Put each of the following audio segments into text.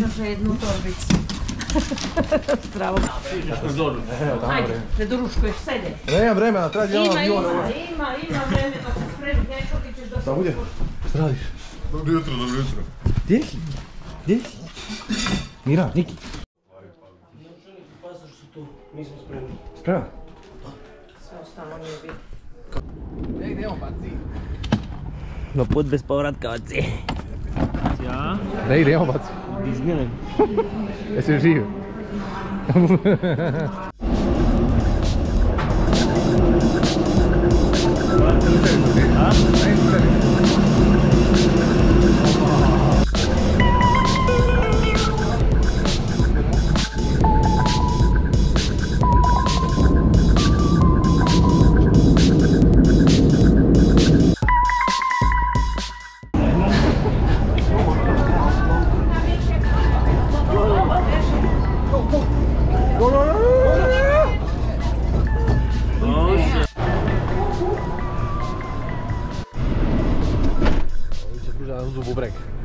Može jednu torbicu. Zdravo. Ajde, ne doručkuješ, sede. Nema vremena, treba djelama aviona. Ima vremena, pa se spremi, nešto ti ćeš dosta. Samo gdje? Šta radiš? Dobro jutro, dobro jutro. Gdje si? Gdje si? Mira, Niki. Novčanik i pasoš su tu, nismo spremni. Spreman? Sve ostalo nije bitno. Gdje idemo, baci? Na put bez povratka, baci. Ja? Ne idemo, baci. Disneyland. Jesi živ?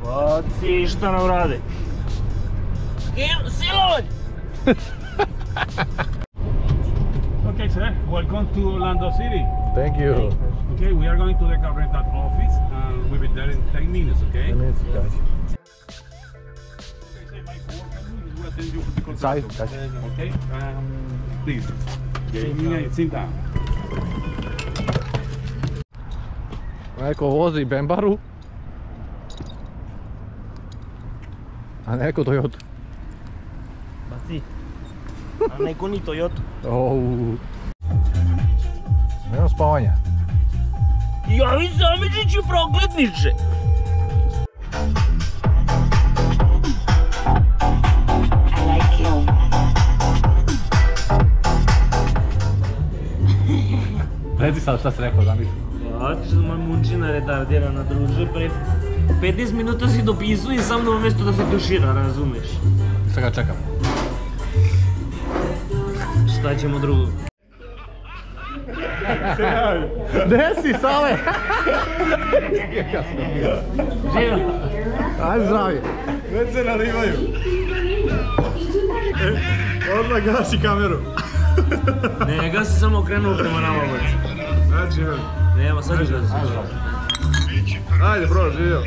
Baci, šta nam rade? Silovanje! Okay, sir. Welcome to Orlando City. Thank you. Okay, we are going to the car rental office and we'll be there in 10 minutes, okay? 10 minutes, guys. Inside, okay? Please, sit down. Neko vozi Bembaru, a neko Toyota. Baci. A neko ni Toyota. Nema spavanja. Javi Samičiću, prokletniče! Reci sad šta si rekao, zamisli. Baci što moj munčina retardirana, druže, pre 15 minuta si dopisuje sa mnom umjesto da se tušira, razumeš? Šta ga čekam? Šta ćemo drugo? Gdje si, Sale? Živo! Ajde zdravije. Već se nalivaju. Odmah gasi kameru. Ne, gasi samo okrenuo prema nama, baci. Znači, evo. Nema, sad ću gasi. Ajde, bro, živio.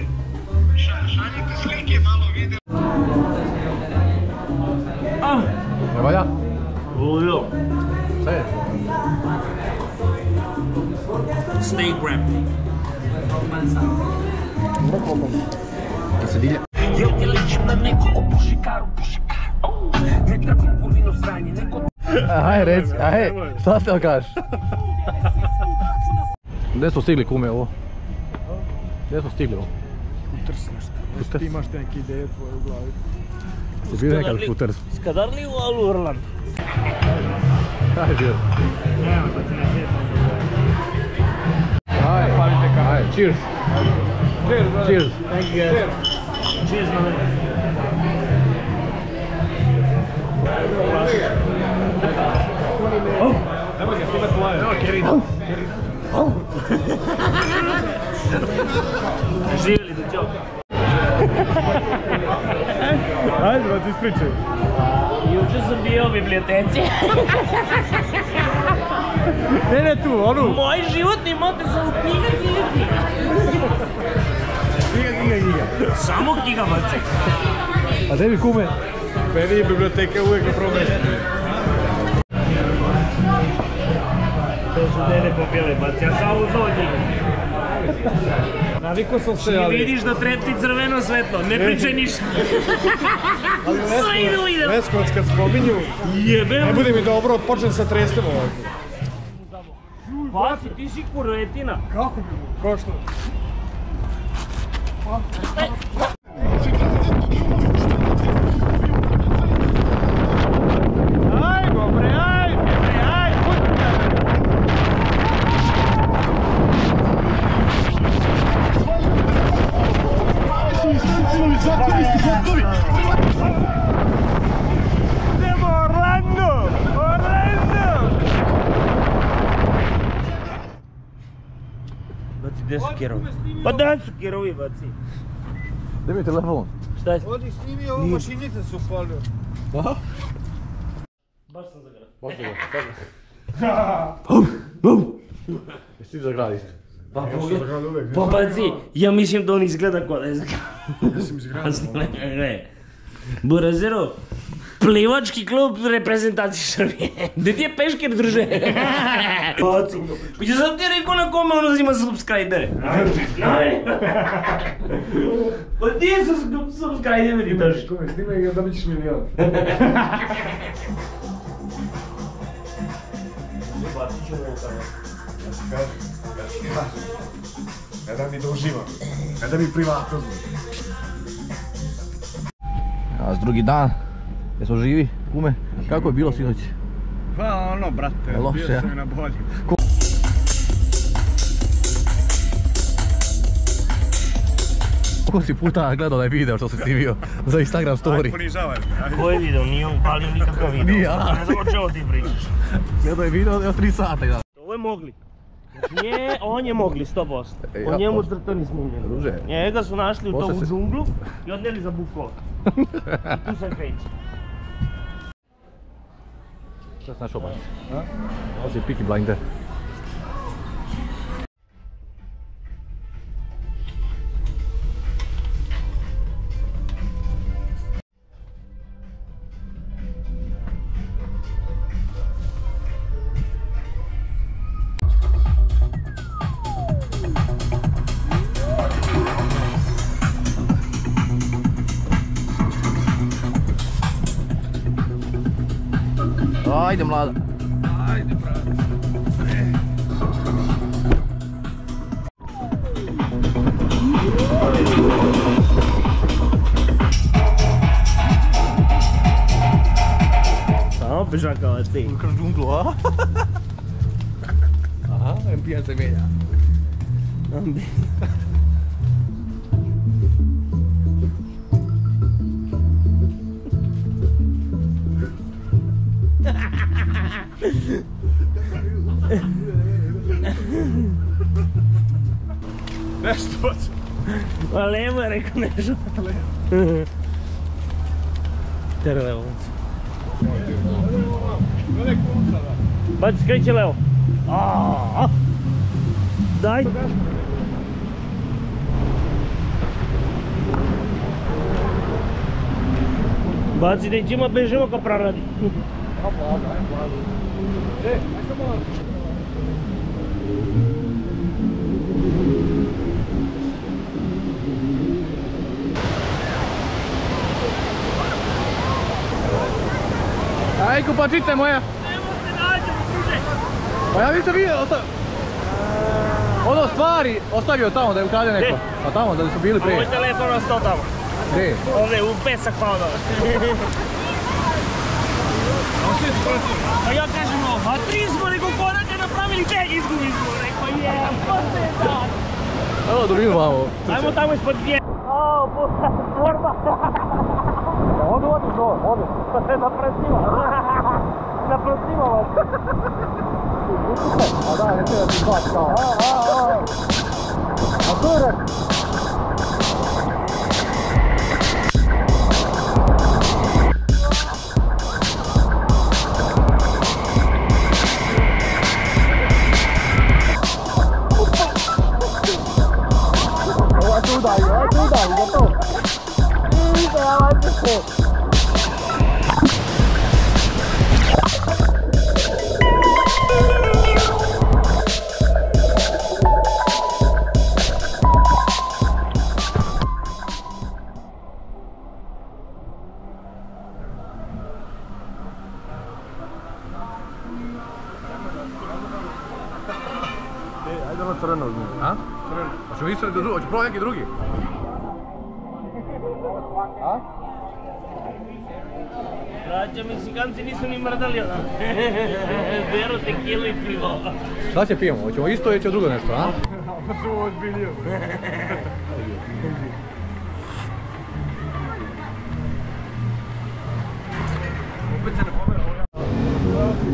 Šaljite slike, malo video. Ne valja? Ludo. Šta je? Steak wrap. Da se dilja. Jel ti ličim na nekog pušikaru? Ne trebam kurvino sranje, neko... Aj, reci, aj, šta ste li kažeš? Gdje smo stigli, kume, ovo? Gdje smo stigli ovo? Kuters nešto. Ti imaš neke ideje tvoje u glavi. Si bili nekad Kuters? Skadarli u Alu Orland. Aj, živio. Aj, aj, cheers. Cheers. Thank you. Cheers, man. Nemoj ga stimat plaje. Evo, Kerina. Živjeli do čovjek. Ajde, ba ti ispričaj. Juče sam bio u biblioteci. Ne, tu, onu. Moj životni moto sam knjiga. Knjiga. Samo knjiga, baci. A tebi, kume? Meni biblioteka uvijek na prvom mjestu. To su dene popijele, baci, ja sam uzao knjigu. Navikao sam se, I ali... vidiš da trepti crveno svetlo, ne pričaj ništa. Sve ide u ide. Leskovac kad spominju, Jebem. ne bude mi dobro, počnem sa trestem ovako. Baci, ti si kurvetina. Kako? Ko što? Ajmo bre, idemo Orlando! Baci, gdje su kerovi? Pa da su kerovi, baci. Gdje mi je telefon? Šta je? Odi snimi ovo, mašinice su upalio. Aha. Baš sam zagrad. Baš Jesi ti zagrad isto? Pa pazi, ja mislim da on izgleda ko da je zagrad. Ja sam izgradio. Ne. Burazero, plivački klub reprezentacije Srbije. Gdje ti je peškir drže? Paci. Pa ću sam ti rekao na kome on uzima subscribere. Pa ti je subscriberi drži. Kome, snimaj ga da bićeš milion. Bacit ću mu u kameru. Kada mi da uživam. Kada mi privatno zbog. A drugi dan, jesmo živi, kume, kako je bilo sinoć? Pa ono, brate, Loše, bio ja? sam i na bolji. Koliko si puta gledao onaj video što si snimio za Instagram story? Aj, ponižavaj me. Koji video? Nije on palio nikakav video. Nije, a? Ne znam o čemu ti pričaš. Gledao je video od 3 sata. Ja. Ovo je mogli. Nije, on je mogli 100%. Ej, O ja, njemu pa- crto ni snimljeno. Druže. Njega su našli u Posle tom se- džunglu i odnijeli za bukova. I tu se kreće. Šta si našao baš? Ovo si Peaky Blinder. Ajde mlada. Ajde, brate. Samo pešakavac ti. Kroz džunglu, a? Aha, pijan se mijenja. Nešto od... Pa levo je rekao nešto. Tere levo. Baci, skreće levo. Daj. Baci da ćemo bežimo kao praradi. Aj, kupačice moja! Pa ja nisam vidio, ono stvari ostavio tamo da je ukrade neko. A tamo da su bili prije. Moj telefon ostao tamo. Gdje? Ovdje u pesak pao dole. A ja kažem ovo, a 3 smo nego korake napravili, tek izgubi smo. Rekao je, Evo dobinu vamo. ajmo tamo ispod dvije. Ao, borba. Odu, odu. Naprasimo. Naprasimo vas. A da, ne treba ti hvati kao. A to je rekao. Ovo tu udaju, gotovo. Ajde ono crveno uzmi. A? Crveno. Hoćemo isto drugi, hoćemo probati neki drugi? A? Braća, Meksikanci nisu ni mrdali odam. Beru tekilu i pivo. Šta će pijemo? Hoćemo isto ili će drugo nešto, a? Pa su ovo ozbiljio. Opet se ne pomera ovo.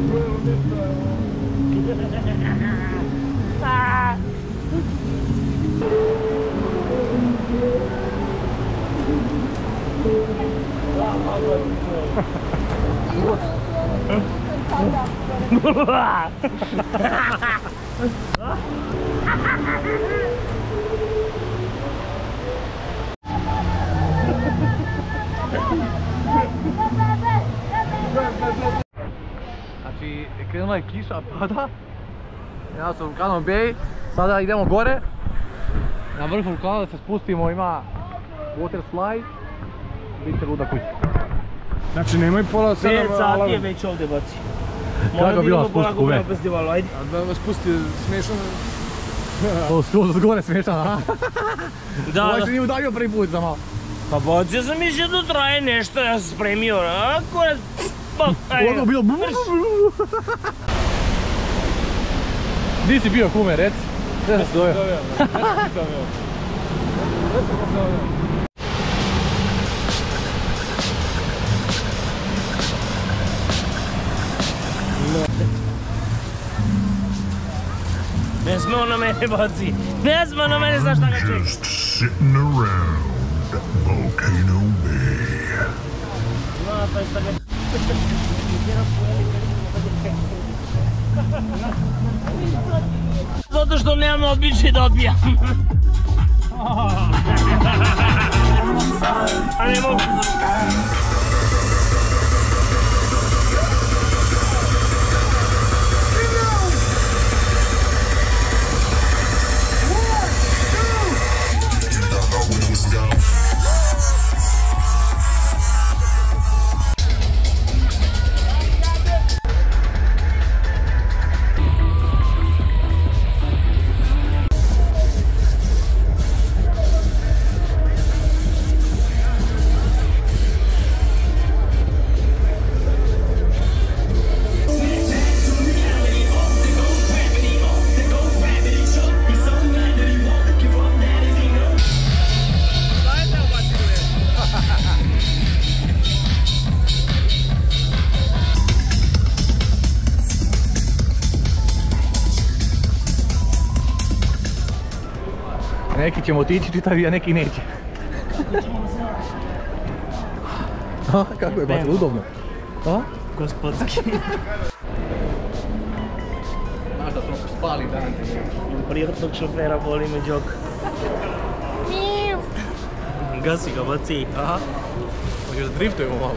Znači, krenula je kiša, pada. Ja sam vulkanom Bay, sada idemo gore. Na vrh vulkana da se spustimo, ima water slide. Vidite luda kuća. Znači nemoj pola 7 5 sati je alarm. već ovdje baci. Kako je bila spustku, be? Na festivalu, ajde. A da vas pusti smiješno. To skroz gore smiješan, a? Da, Ovaj da. se nije udavio prvi put za malo. Pa bacio sam mislio da traje nešto, ja sam spremio, a kurac, Ovo je bilo... Di si bio, kume, reci? Gdje si doveo? Ne smeo na mene baci, ne smeo na mene, znaš šta ga čeka. Just sitting around Volcano Bay. Zato što nemam običaj da odbijam. A ne mogu. Neki ćemo otići čitavi, a neki neće. A, kako je baš udobno. A? Gospodski. Znaš da smo spali dan. Prijatnog šofera boli me džok. Gasi ga, baci. Aha. Možeš da driftujemo malo.